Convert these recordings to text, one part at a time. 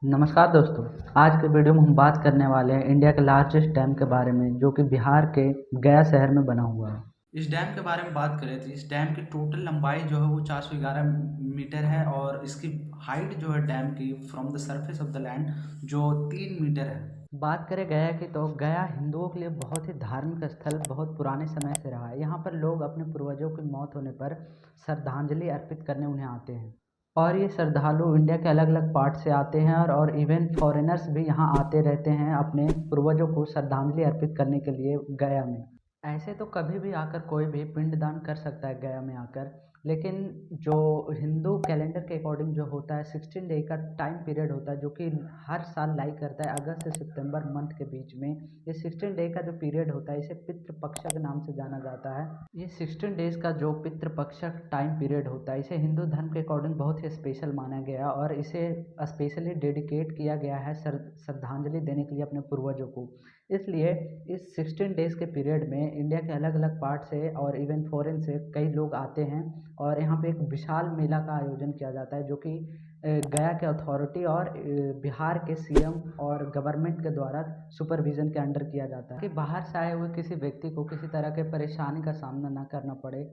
नमस्कार दोस्तों। आज के वीडियो में हम बात करने वाले हैं इंडिया के लार्जेस्ट डैम के बारे में, जो कि बिहार के गया शहर में बना हुआ है। इस डैम के बारे में बात करें तो इस डैम की टोटल लंबाई जो है वो 411 मीटर है और इसकी हाइट जो है डैम की from the surface of the land जो 3 मीटर है। बात करें गया की तो गया हिंदुओं के लिए बहुत ही धार्मिक स्थल बहुत पुराने समय से रहा है। यहाँ पर लोग अपने पूर्वजों की मौत होने पर श्रद्धांजलि अर्पित करने उन्हें आते हैं और ये श्रद्धालु इंडिया के अलग अलग पार्ट से आते हैं और इवन फॉरेनर्स भी यहाँ आते रहते हैं अपने पूर्वजों को श्रद्धांजलि अर्पित करने के लिए गया में। ऐसे तो कभी भी आकर कोई भी पिंडदान कर सकता है गया में आकर, लेकिन जो हिंदू कैलेंडर के अकॉर्डिंग जो होता है 16 डे का टाइम पीरियड होता है, जो कि हर साल लाई करता है अगस्त से सितंबर मंथ के बीच में। ये 16 डे का जो पीरियड होता है इसे पितृपक्ष के नाम से जाना जाता है। ये 16 डेज का जो पितृपक्ष टाइम पीरियड होता है इसे हिंदू धर्म के अकॉर्डिंग बहुत ही स्पेशल माना गया और इसे स्पेशली डेडिकेट किया गया है श्रद्धांजलि देने के लिए अपने पूर्वजों को। इसलिए इस 16 डेज़ के पीरियड में इंडिया के अलग अलग पार्ट से और इवन फॉरेन से कई लोग आते हैं और यहाँ पे एक विशाल मेला का आयोजन किया जाता है, जो कि गया के अथॉरिटी और बिहार के सीएम और गवर्नमेंट के द्वारा सुपरविज़न के अंडर किया जाता है कि बाहर से आए हुए किसी व्यक्ति को किसी तरह के परेशानी का सामना ना करना पड़े।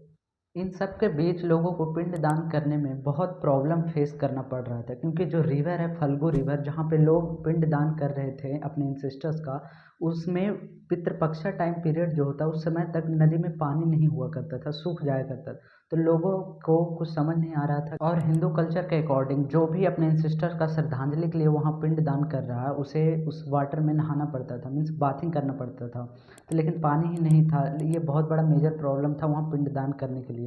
इन सब के बीच लोगों को पिंडदान करने में बहुत प्रॉब्लम फेस करना पड़ रहा था, क्योंकि जो रिवर है फल्गु रिवर, जहाँ पे लोग पिंडदान कर रहे थे अपने इंसेस्टर्स का, उसमें पितृपक्षा टाइम पीरियड जो होता है उस समय तक नदी में पानी नहीं हुआ करता था, सूख जाया करता था। तो लोगों को कुछ समझ नहीं आ रहा था और हिंदू कल्चर के अकॉर्डिंग जो भी अपने इंसेस्टर्स का श्रद्धांजलि के लिए वहाँ पिंडदान कर रहा है उसे उस वाटर में नहाना पड़ता था, मीन्स बाथिंग करना पड़ता था। तो लेकिन पानी ही नहीं था, ये बहुत बड़ा मेजर प्रॉब्लम था वहाँ पिंडदान करने के लिए।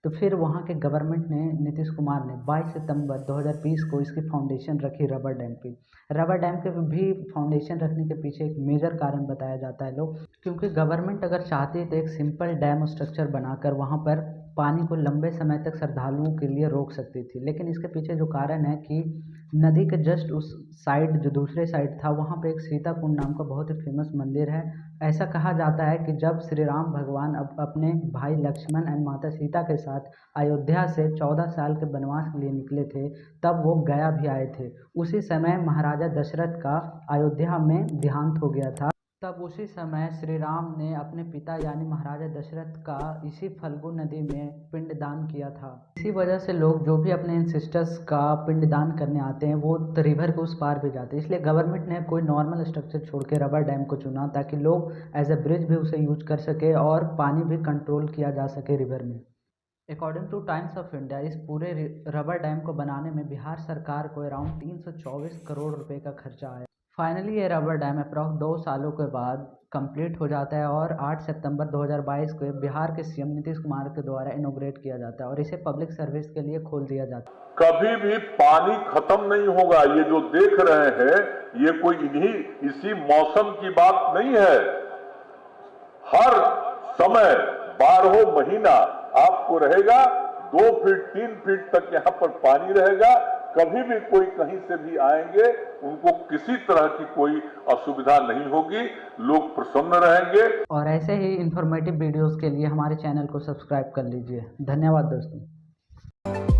तो फिर वहाँ के गवर्नमेंट ने, नीतीश कुमार ने 22 सितंबर 2020 को इसकी फाउंडेशन रखी रबर डैम की। रबर डैम के भी फाउंडेशन रखने के पीछे एक मेजर कारण बताया जाता है लोग, क्योंकि गवर्नमेंट अगर चाहती है तो एक सिंपल डैम स्ट्रक्चर बनाकर वहाँ पर पानी को लंबे समय तक श्रद्धालुओं के लिए रोक सकती थी। लेकिन इसके पीछे जो कारण है कि नदी के जस्ट उस साइड, जो दूसरे साइड था, वहाँ पे एक सीता कुंड नाम का बहुत ही फेमस मंदिर है। ऐसा कहा जाता है कि जब श्री राम भगवान अपने भाई लक्ष्मण एंड माता सीता के साथ अयोध्या से 14 साल के वनवास के लिए निकले थे, तब वो गया भी आए थे। उसी समय महाराजा दशरथ का अयोध्या में देहांत हो गया था। तब उसी समय श्री राम ने अपने पिता यानी महाराजा दशरथ का इसी फल्गु नदी में पिंडदान किया था। इसी वजह से लोग जो भी अपने एंसेस्टर्स का पिंडदान करने आते हैं वो रिवर के उस पार भी जाते हैं। इसलिए गवर्नमेंट ने कोई नॉर्मल स्ट्रक्चर छोड़ के रबर डैम को चुना, ताकि लोग एज ए ब्रिज भी उसे यूज कर सके और पानी भी कंट्रोल किया जा सके रिवर में। According two times of India, इस पूरे रबर डैम को बनाने में बिहार सरकार को अराउंड 324 करोड़ रुपए का खर्चा आया। फाइनली ये रबर डैम अप्रॉक्स 2 सालों के बाद कंप्लीट हो जाता है और 8 सितंबर 2022 को बिहार के सीएम नीतीश कुमार के द्वारा इनॉग्रेट किया जाता है और इसे पब्लिक सर्विस के लिए खोल दिया जाता है। कभी भी पानी खत्म नहीं होगा। ये जो देख रहे हैं ये कोई इसी मौसम की बात नहीं है। हर समय 12 महीना आपको रहेगा, 2 फीट 3 फीट तक यहाँ पर पानी रहेगा। कभी भी कोई कहीं से भी आएंगे उनको किसी तरह की कोई असुविधा नहीं होगी, लोग प्रसन्न रहेंगे। और ऐसे ही इंफॉर्मेटिव वीडियोस के लिए हमारे चैनल को सब्सक्राइब कर लीजिए। धन्यवाद दोस्तों।